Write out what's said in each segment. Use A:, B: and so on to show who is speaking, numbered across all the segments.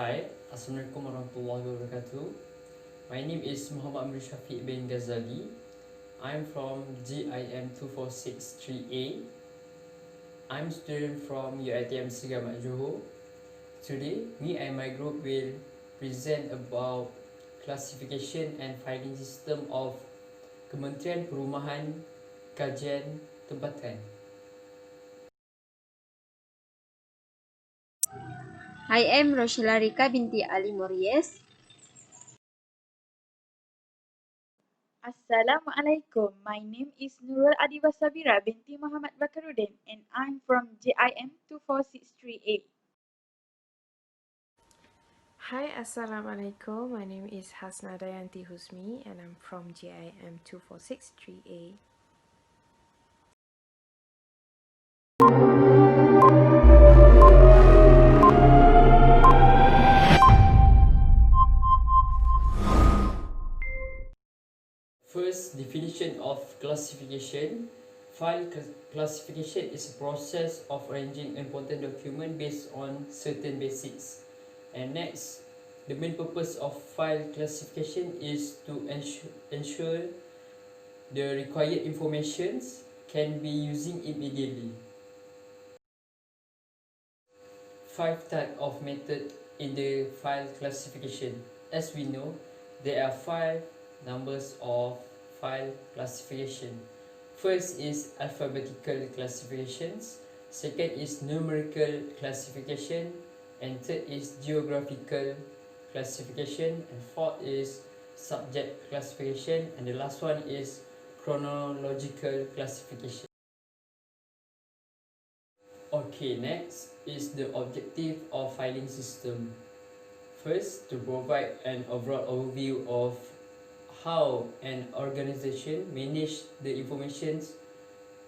A: Hi, Assalamualaikum warahmatullahi wabarakatuh. My name is Muhammad Amir Shafiq bin Ghazali. I'm from GIM2463A. I'm student from UiTM Segamat Johor. Today, me and my group will present about classification and filing system of Kementerian Perumahan Kajian Tempatan.
B: I am Roshila Rika binti Ali Mories.
C: Assalamualaikum. My name is Nurul Adiba Sabira binti Muhammad Bakaruddin and I'm from JIM 2463A.
D: Hi, Assalamualaikum. My name is Hasna Dayanti Husmi and I'm from GIM 2463A.
A: First, definition of classification. File classification is a process of arranging important documents based on certain basics. And next, the main purpose of file classification is to ensure the required informations can be using immediately. 5 types of method in the file classification. As we know, there are 5 numbers of file classification. First is alphabetical classifications, second is numerical classification, and third is geographical classification, and fourth is subject classification, and the last one is chronological classification. Okay, next is the objective of filing system. First, to provide an overall overview of how an organization manage the informations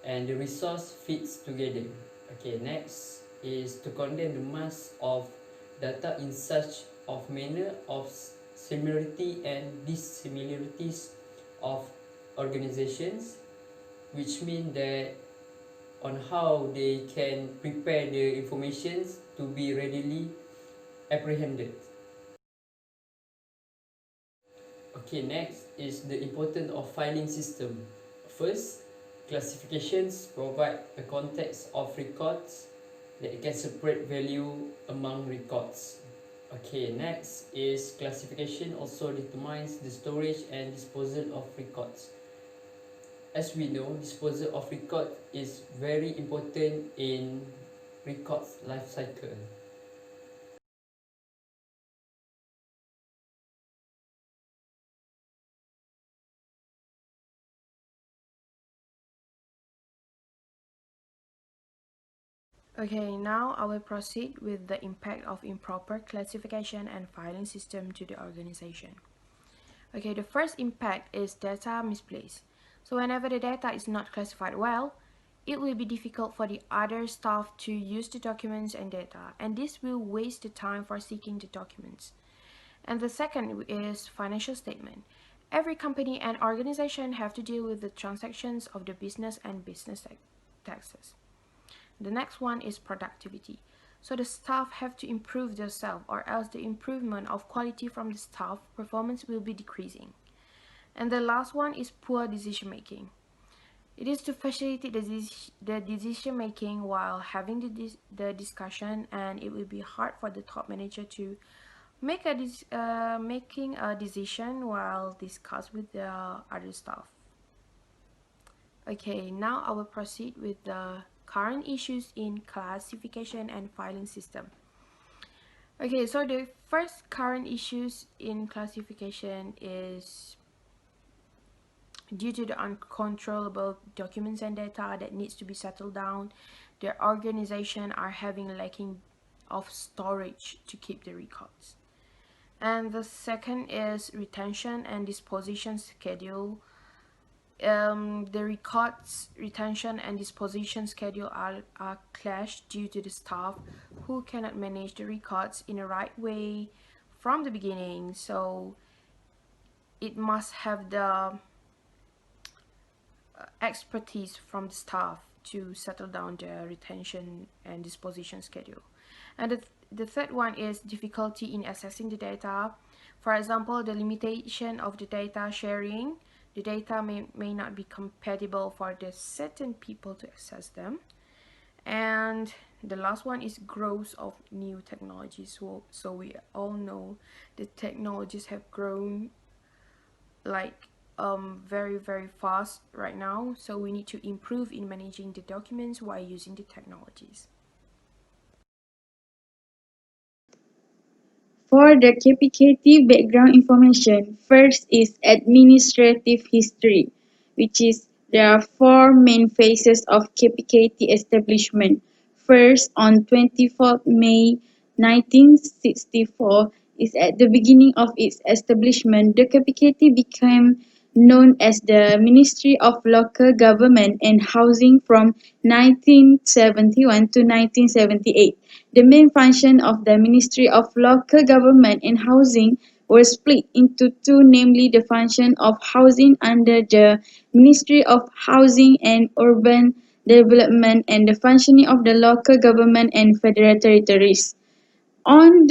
A: and the resource fits together. Okay, next is to contain the mass of data in such of manner of similarity and dissimilarities of organizations, which mean that on how they can prepare the information to be readily apprehended. Okay, next is the importance of filing system. First, classifications provide a context of records that can separate value among records. Okay, next is classification also determines the storage and disposal of records. As we know, disposal of record is very important in records life cycle.
D: Okay, now I will proceed with the impact of improper classification and filing system to the organization. Okay, the first impact is data misplaced. So whenever the data is not classified well, it will be difficult for the other staff to use the documents and data, and this will waste the time for seeking the documents. And the second is financial statement. Every company and organization have to deal with the transactions of the business and business taxes. The next one is productivity. So the staff have to improve themselves, or else the improvement of quality from the staff performance will be decreasing. And the last one is poor decision making. It is to facilitate the decision making while having the discussion, and it will be hard for the top manager to making a decision while discuss with the other staff. Okay, now I will proceed with the current issues in classification and filing system. Okay, so the first current issues in classification is due to the uncontrollable documents and data that needs to be settled down. The organization are having lacking of storage to keep the records. And the second is retention and disposition schedule. The records retention and disposition schedule are clashed due to the staff who cannot manage the records in the right way from the beginning. So it must have the expertise from the staff to settle down the retention and disposition schedule. And the third one is difficulty in accessing the data. For example, the limitation of the data sharing. The data may not be compatible for the certain people to access them. And the last one is growth of new technologies. So we all know the technologies have grown like very fast right now, so we need to improve in managing the documents while using the technologies.
C: For the KPKT background information, first is administrative history, which is there are four main phases of KPKT establishment. First, on 24th May 1964, is at the beginning of its establishment, the KPKT became known as the Ministry of Local Government and Housing from 1971 to 1978. The main function of the Ministry of Local Government and Housing were split into two, namely the function of housing under the Ministry of Housing and Urban Development and the functioning of the local government and federal territories. On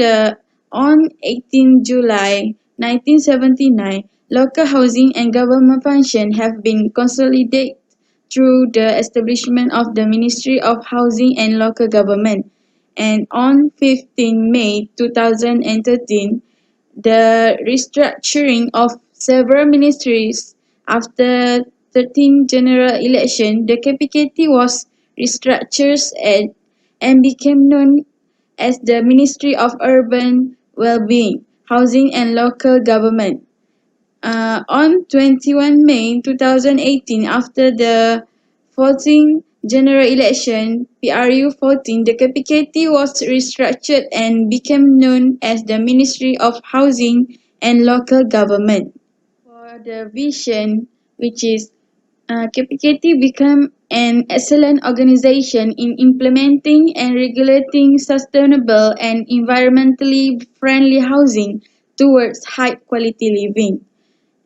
C: 18 July 1979, local housing and government functions have been consolidated through the establishment of the Ministry of Housing and Local Government. And on 15 May 2013, the restructuring of several ministries after 13 general election, the KPKT was restructured and became known as the Ministry of Urban Well-being, Housing and Local Government. On 21 May 2018, after the 14th general election, PRU 14, the KPKT was restructured and became known as the Ministry of Housing and Local Government. For the vision, which is KPKT became an excellent organization in implementing and regulating sustainable and environmentally friendly housing towards high quality living.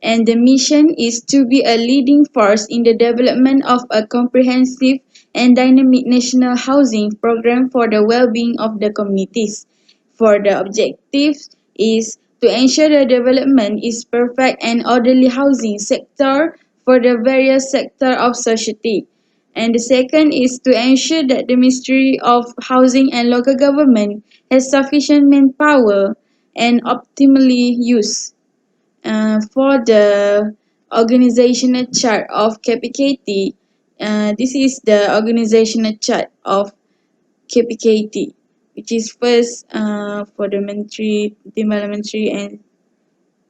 C: And the mission is to be a leading force in the development of a comprehensive and dynamic national housing program for the well-being of the communities. For the objectives is to ensure the development is perfect and orderly housing sector for the various sector of society. And the second is to ensure that the Ministry of Housing and Local Government has sufficient manpower and optimally used. For the organizational chart of KPKT, this is the organizational chart of KPKT, which is first for the menteri, timbalan menteri and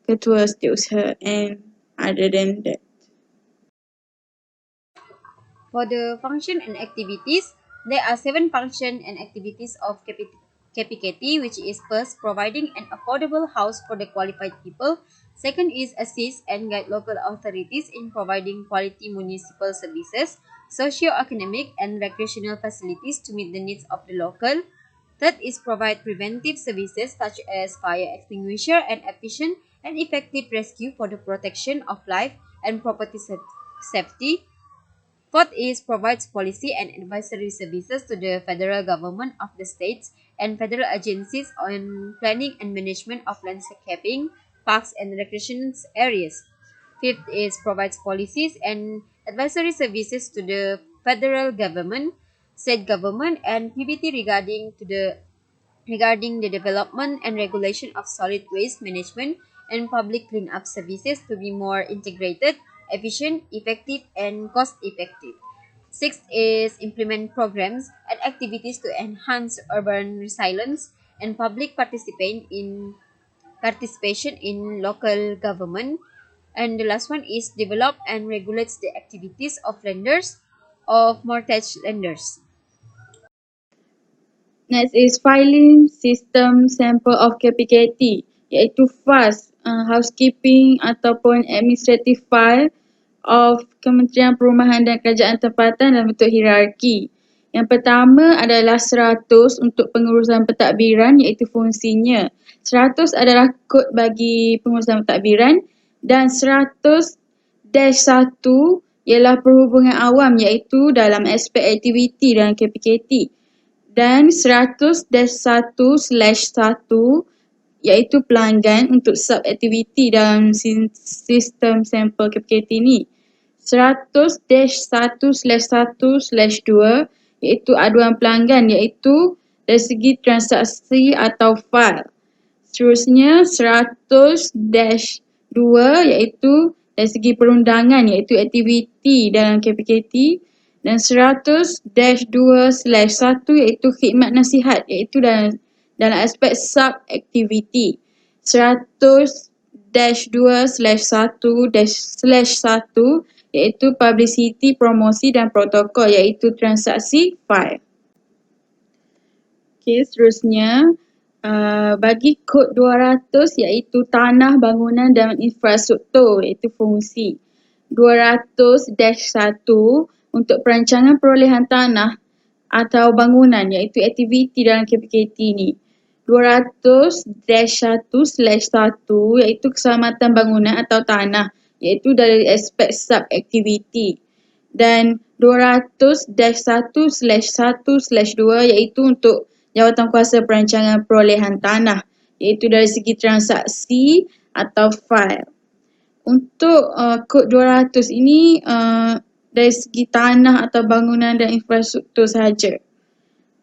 C: ketua setiausaha and other than that.
B: For the function and activities, there are 7 functions and activities of KPKT, which is first, providing an affordable house for the qualified people. Second is assist and guide local authorities in providing quality municipal services, socio-economic and recreational facilities to meet the needs of the local. Third is provide preventive services such as fire extinguisher and efficient and effective rescue for the protection of life and property safety. Fourth is provides policy and advisory services to the federal government of the states and federal agencies on planning and management of landscaping, parks and recreation areas. Fifth is provides policies and advisory services to the federal government, state government and PBT regarding the development and regulation of solid waste management and public cleanup services to be more integrated, efficient, effective, and cost effective. Sixth is implement programs and activities to enhance urban resilience and public participation in local government. And the last one is develop and regulates the activities of lenders, of mortgage lenders.
C: Next is filing system sample of KPKT, iaitu FAST, housekeeping ataupun administrative file of Kementerian Perumahan dan Kerajaan Tempatan dalam bentuk hierarki. Yang pertama adalah 100 untuk pengurusan pentadbiran iaitu fungsinya. 100 adalah kod bagi pengurusan pentadbiran dan 100-1 ialah perhubungan awam iaitu dalam aspek aktiviti dalam KPKT. Dan 100-1/1 iaitu pelanggan untuk sub-aktiviti dalam sistem sampel KPKT ni. 100-1/1/2 iaitu aduan pelanggan iaitu dari segi transaksi atau file. Seterusnya 100-2 iaitu dari segi perundangan iaitu aktiviti dalam KPKT dan 100-2/1 iaitu khidmat nasihat iaitu dalam aspek sub-aktiviti. 100-2/1/1 iaitu publicity, promosi dan protokol iaitu transaksi file. Okey, seterusnya bagi kod 200 iaitu tanah, bangunan dan infrastruktur iaitu fungsi. 200-1 untuk perancangan perolehan tanah atau bangunan iaitu aktiviti dalam KPKT ni. 200-1/1 iaitu keselamatan bangunan atau tanah iaitu dari aspek sub-aktiviti. Dan 200-1/1/2 iaitu untuk jawatan kuasa perancangan perolehan tanah iaitu dari segi transaksi atau file. Untuk kod 200 ini dari segi tanah atau bangunan dan infrastruktur sahaja.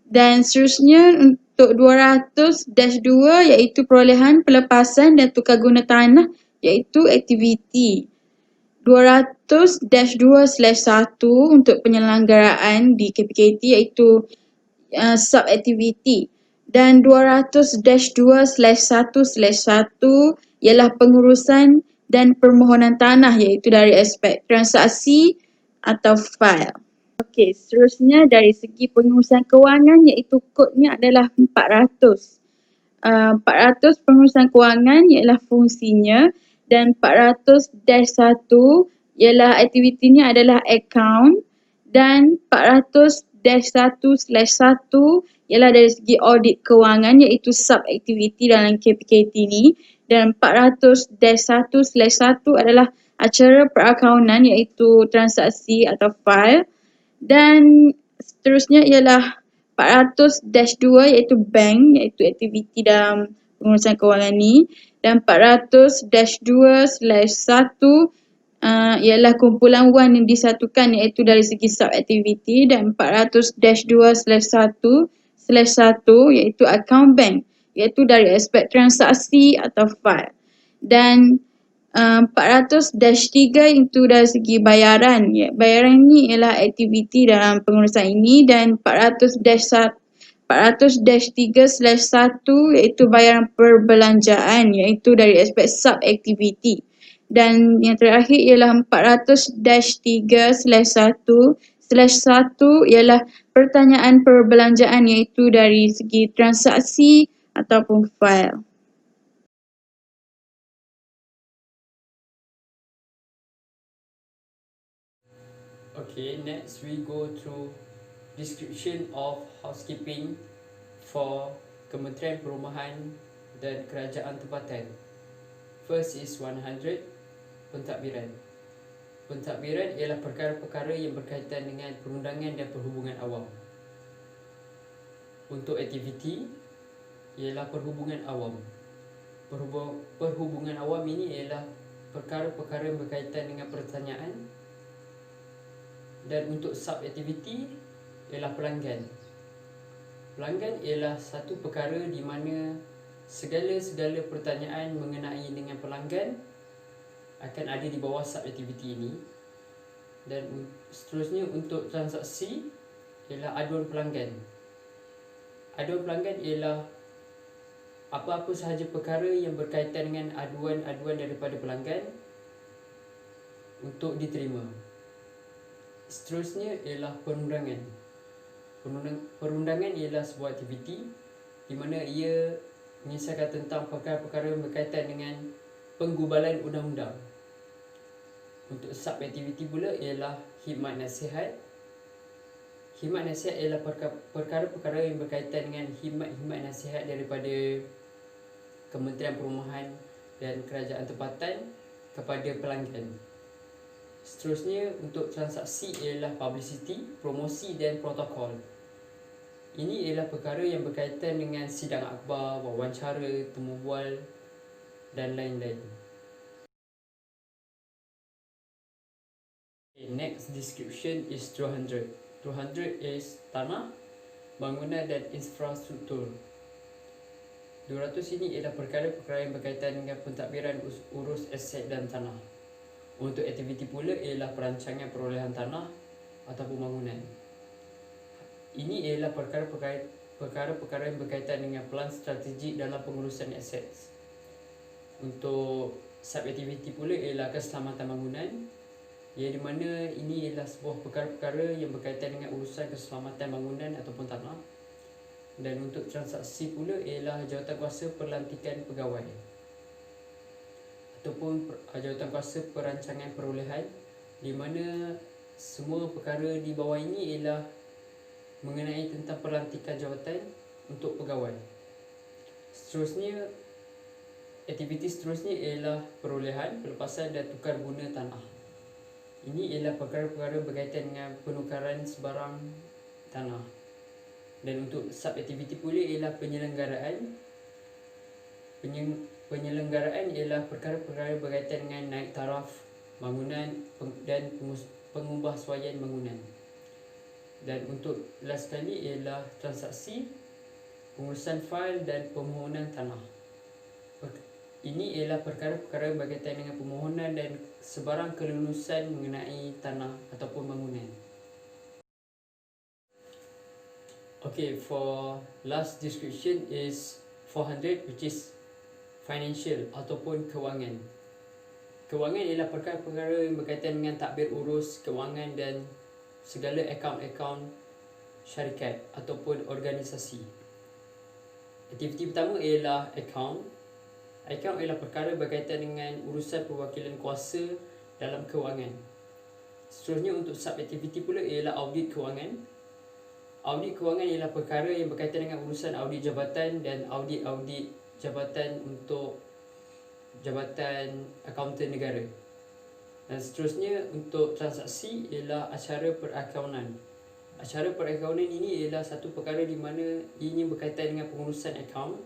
C: Dan seterusnya untuk 200-2 iaitu perolehan, pelepasan dan tukar guna tanah iaitu aktiviti. 200-2/1 untuk penyelenggaraan di KPKT iaitu sub-aktiviti. Dan 200-2/1/1 ialah pengurusan dan permohonan tanah iaitu dari aspek transaksi atau file. Okey, seterusnya dari segi pengurusan kewangan iaitu kodnya adalah 400. 400 pengurusan kewangan ialah fungsinya dan 400-1 ialah aktivitinya adalah account dan 400-1/1 ialah dari segi audit kewangan iaitu sub-aktiviti dalam KPKT ni dan 400-1/1 adalah acara perakaunan iaitu transaksi atau file dan seterusnya ialah 400-2 iaitu bank iaitu aktiviti dalam pengurusan kewangan ni dan 400-2/1 ialah kumpulan wang yang disatukan iaitu dari segi sub-aktiviti dan 400-2/1/1 iaitu account bank iaitu dari aspek transaksi atau file dan 400-3 itu dari segi bayaran. Bayaran ini ialah aktiviti dalam pengurusan ini dan 400-3/1 iaitu bayaran perbelanjaan iaitu dari aspek sub-aktiviti. Dan yang terakhir ialah 400-3/1/1 ialah pertanyaan perbelanjaan iaitu dari segi transaksi ataupun file.
A: Okay, next we go through description of housekeeping for Kementerian Perumahan dan Kerajaan Tempatan. First is 100, pentadbiran. Pentadbiran ialah perkara-perkara yang berkaitan dengan perundangan dan perhubungan awam. Untuk aktiviti ialah perhubungan awam. Perhubungan awam ini ialah perkara-perkara yang berkaitan dengan pertanyaan. Dan untuk sub-aktiviti ialah pelanggan. Pelanggan ialah satu perkara di mana segala pertanyaan mengenai dengan pelanggan akan ada di bawah sub-aktiviti ini. Dan seterusnya untuk transaksi ialah aduan pelanggan. Aduan pelanggan ialah apa-apa sahaja perkara yang berkaitan dengan aduan-aduan daripada pelanggan untuk diterima. Seterusnya ialah perundangan. Perundangan ialah sebuah aktiviti di mana ia mengisahkan tentang perkara-perkara yang berkaitan dengan penggubalan undang-undang. Untuk sub-aktiviti pula ialah khidmat nasihat. Khidmat nasihat ialah perkara-perkara yang berkaitan dengan khidmat nasihat daripada Kementerian Perumahan dan Kerajaan Tempatan kepada pelanggan. Seterusnya untuk transaksi ialah publicity, promosi dan protokol. Ini ialah perkara yang berkaitan dengan sidang akhbar, wawancara, temu bual dan lain-lain. Okay, next description is 200. 200 is tanah, bangunan dan infrastruktur. 200 ini ialah perkara-perkara yang berkaitan dengan pentadbiran urus aset dan tanah. Untuk aktiviti pula ialah perancangan perolehan tanah ataupun bangunan. Ini ialah perkara-perkara yang berkaitan dengan pelan strategik dalam pengurusan aset. Untuk sub-aktiviti pula ialah keselamatan bangunan, yang di mana ini ialah sebuah perkara-perkara yang berkaitan dengan urusan keselamatan bangunan ataupun tanah. Dan untuk transaksi pula ialah jawatankuasa pelantikan pegawai ataupun jawatankuasa perancangan perolehan, di mana semua perkara di bawah ini ialah mengenai tentang pelantikan jawatan untuk pegawai. Seterusnya, aktiviti seterusnya ialah perolehan, pelepasan dan tukar guna tanah. Ini ialah perkara-perkara berkaitan dengan penukaran sebarang tanah. Dan untuk sub-aktiviti pula ialah penyelenggaraan. Penyelenggaraan ialah perkara-perkara berkaitan dengan naik taraf bangunan dan pengubahsuaian bangunan. Dan untuk last sekali ialah transaksi, pengurusan fail dan permohonan tanah. Ini ialah perkara-perkara berkaitan dengan permohonan dan sebarang kelulusan mengenai tanah ataupun bangunan. Okay, for last description is 400, which is financial ataupun kewangan. Kewangan ialah perkara-perkara yang berkaitan dengan takbir urus kewangan dan segala akaun-akaun syarikat ataupun organisasi. Aktiviti pertama ialah akaun. Akaun ialah perkara berkaitan dengan urusan perwakilan kuasa dalam kewangan. Seterusnya untuk sub-aktiviti pula ialah audit kewangan. Audit kewangan ialah perkara yang berkaitan dengan urusan audit jabatan dan audit jabatan untuk jabatan akauntan negara. Dan seterusnya untuk transaksi ialah acara perakaunan. Acara perakaunan ini ialah satu perkara di mana ianya berkaitan dengan pengurusan akaun.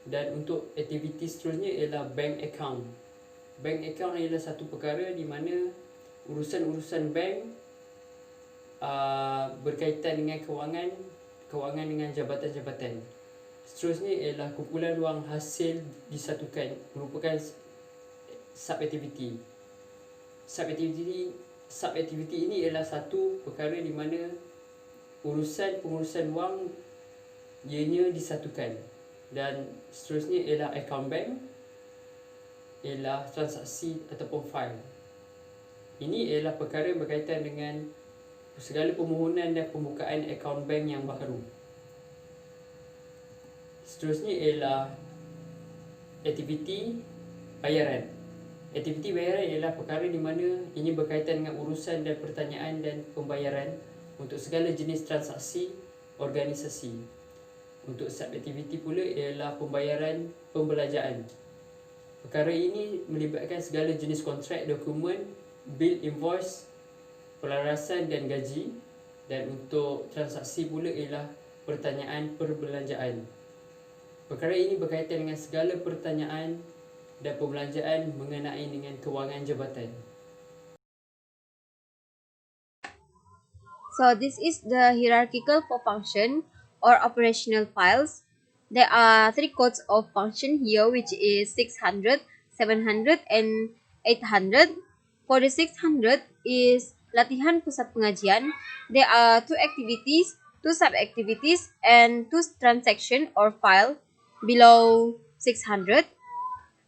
A: Dan untuk aktiviti seterusnya ialah bank account. Bank account ialah satu perkara di mana urusan-urusan bank berkaitan dengan kewangan dengan jabatan-jabatan. Seterusnya ialah kumpulan wang hasil disatukan, merupakan sub-aktiviti. Sub-aktiviti ini ialah satu perkara di mana pengurusan wang ianya disatukan. Dan seterusnya ialah account bank, ialah transaksi ataupun file. Ini ialah perkara berkaitan dengan segala permohonan dan pembukaan account bank yang baru. Seterusnya ialah aktiviti bayaran. Aktiviti bayaran ialah perkara di mana ini berkaitan dengan urusan dan pertanyaan dan pembayaran untuk segala jenis transaksi organisasi. Untuk sub-aktiviti pula ialah pembayaran pembelanjaan. Perkara ini melibatkan segala jenis kontrak, dokumen, bil, invoice, pelarasan dan gaji. Dan untuk transaksi pula ialah pertanyaan perbelanjaan. Perkara ini berkaitan dengan segala pertanyaan dan perbelanjaan mengenai dengan kewangan jabatan.
B: So this is the hierarchical for function or operational files. There are three codes of function here, which is 600, 700 and 800. For the 600 is latihan pusat pengajian. There are two activities, two sub-activities and two transaction or file below 600.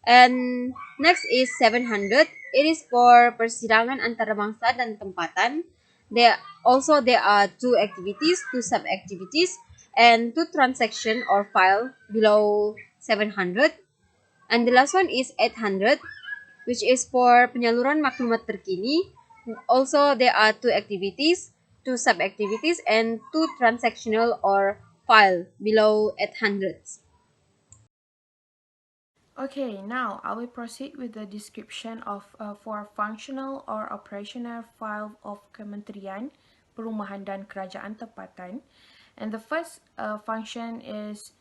B: And next is 700. It is for persidangan antarabangsa dan tempatan. There are two activities, two sub-activities, and two transaction or file below 700. And the last one is 800, which is for penyaluran maklumat terkini. Also, there are two activities, two sub-activities, and two transactional or file below 800.
D: Okay, now I will proceed with the description of for functional or operational file of Kementerian Perumahan dan Kerajaan Tempatan. And the first function is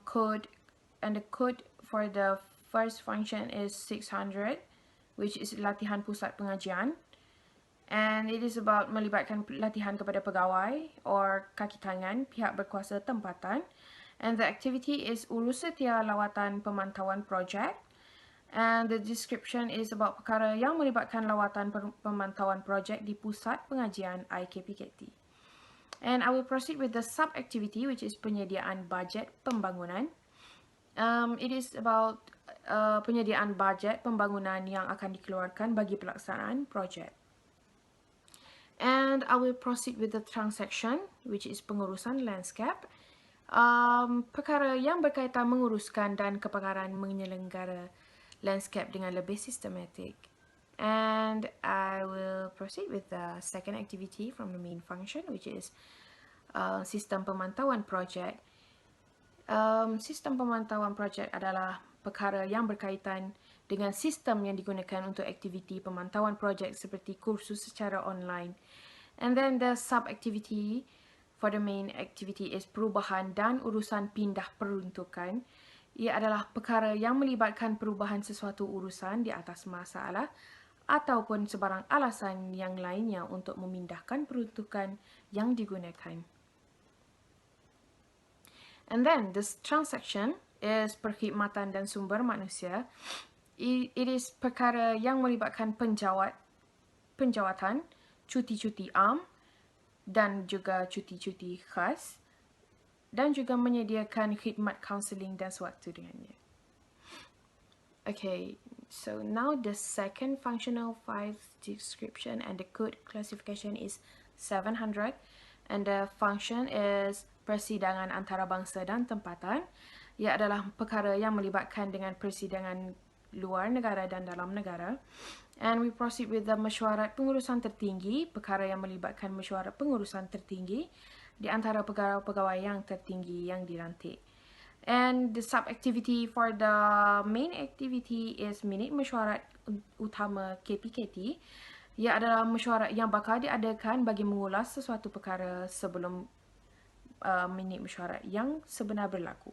D: code, and the code for the first function is 600, which is latihan pusat pengajian. And it is about melibatkan latihan kepada pegawai or kaki tangan pihak berkuasa tempatan. And the activity is urus setia lawatan pemantauan projek. And the description is about perkara yang melibatkan lawatan pemantauan projek di pusat pengajian IKPKT. And I will proceed with the sub-activity, which is penyediaan bajet pembangunan. It is about penyediaan bajet pembangunan yang akan dikeluarkan bagi pelaksanaan projek. And I will proceed with the transaction, which is pengurusan landscape. Perkara yang berkaitan menguruskan dan kepakaran menyelenggara landscape dengan lebih sistematik. And I will proceed with the second activity from the main function, which is sistem pemantauan projek. Sistem pemantauan projek adalah perkara yang berkaitan dengan sistem yang digunakan untuk aktiviti pemantauan projek seperti kursus secara online. And then the sub-activity for the main activity is perubahan dan urusan pindah peruntukan. Ia adalah perkara yang melibatkan perubahan sesuatu urusan di atas masalah ataupun sebarang alasan yang lainnya untuk memindahkan peruntukan yang digunakan. And then this transaction is perkhidmatan dan sumber manusia. It is perkara yang melibatkan penjawatan, cuti-cuti am dan juga cuti-cuti khas, dan juga menyediakan khidmat kaunseling dan sewaktu dengannya. Okay, so now the second functional file description and the code classification is 700, and the function is persidangan antarabangsa dan tempatan. Ia adalah perkara yang melibatkan dengan persidangan luar negara dan dalam negara. And we proceed with the mesyuarat pengurusan tertinggi, perkara yang melibatkan mesyuarat pengurusan tertinggi di antara pegawai-pegawai yang tertinggi yang dilantik. And the sub-activity for the main activity is minit mesyuarat utama KPKT. Ia adalah mesyuarat yang bakal diadakan bagi mengulas sesuatu perkara sebelum minit mesyuarat yang sebenar berlaku.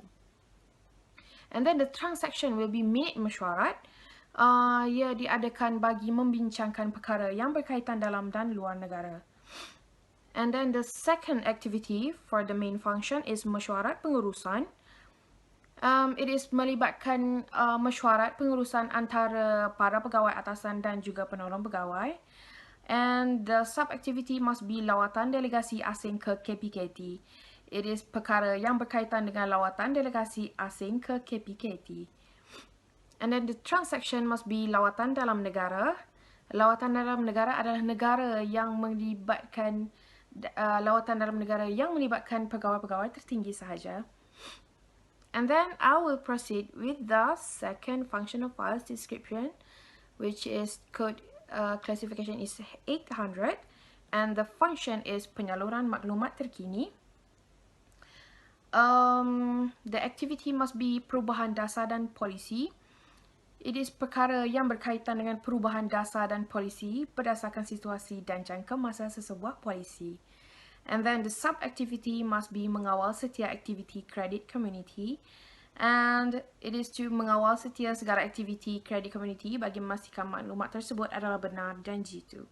D: And then the transaction will be minit mesyuarat. Ia diadakan bagi membincangkan perkara yang berkaitan dalam dan luar negara. And then the second activity for the main function is mesyuarat pengurusan. It is melibatkan mesyuarat pengurusan antara para pegawai atasan dan juga penolong pegawai. And the sub-activity must be lawatan delegasi asing ke KPKT. It is perkara yang berkaitan dengan lawatan delegasi asing ke KPKT. And then the transaction must be lawatan dalam negara. Lawatan dalam negara adalah negara yang melibatkan lawatan dalam negara yang melibatkan pegawai-pegawai tertinggi sahaja. And then I will proceed with the second functional files description, which is code classification is 800, and the function is penyaluran maklumat terkini. The activity must be perubahan dasar dan polisi. It is perkara yang berkaitan dengan perubahan dasar dan polisi berdasarkan situasi dan jangka masa sesebuah polisi. And then the sub-activity must be mengawal setia aktiviti kredit community. And it is to mengawal setia segala aktiviti kredit community bagi memastikan maklumat tersebut adalah benar dan jitu.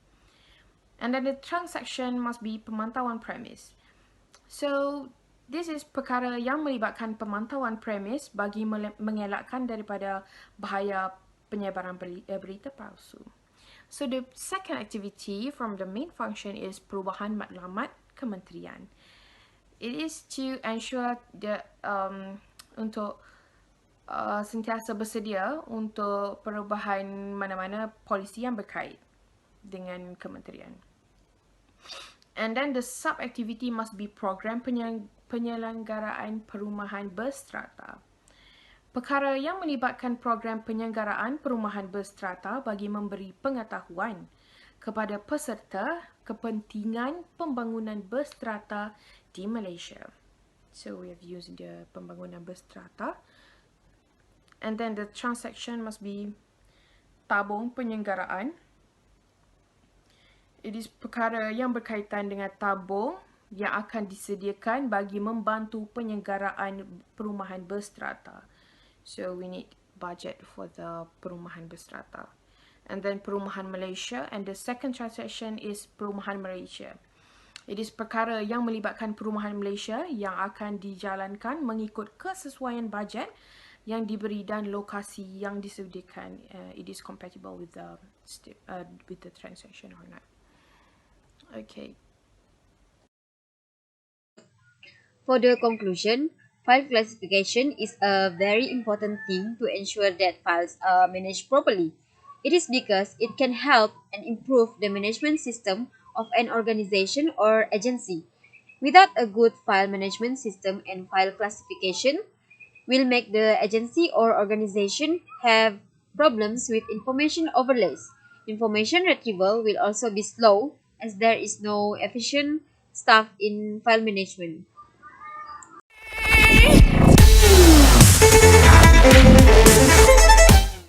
D: And then the transaction must be pemantauan premis. So, this is perkara yang melibatkan pemantauan premis bagi mengelakkan daripada bahaya penyebaran berita palsu. So the second activity from the main function is perubahan matlamat kementerian. It is to ensure untuk sentiasa bersedia untuk perubahan mana-mana polisi yang berkait dengan kementerian. And then the sub-activity must be program penyelenggaraan perumahan berstrata. Perkara yang melibatkan program penyelenggaraan perumahan berstrata bagi memberi pengetahuan kepada peserta kepentingan pembangunan berstrata di Malaysia. So we have used the pembangunan berstrata. And then the transaction must be tabung penyelenggaraan. It is perkara yang berkaitan dengan tabung yang akan disediakan bagi membantu penyelenggaraan perumahan berstrata. So we need budget for the perumahan berstrata. And then perumahan Malaysia, and the second transaction is perumahan Malaysia. It is perkara yang melibatkan perumahan Malaysia yang akan dijalankan mengikut kesesuaian bajet yang diberi dan lokasi yang disediakan. It is compatible with the transaction or not. Okay.
B: For the conclusion, file classification is a very important thing to ensure that files are managed properly. It is because it can help and improve the management system of an organization or agency. Without a good file management system and file classification, will make the agency or organization have problems with information overlays. Information retrieval will also be slow as there is no efficient staff in file management.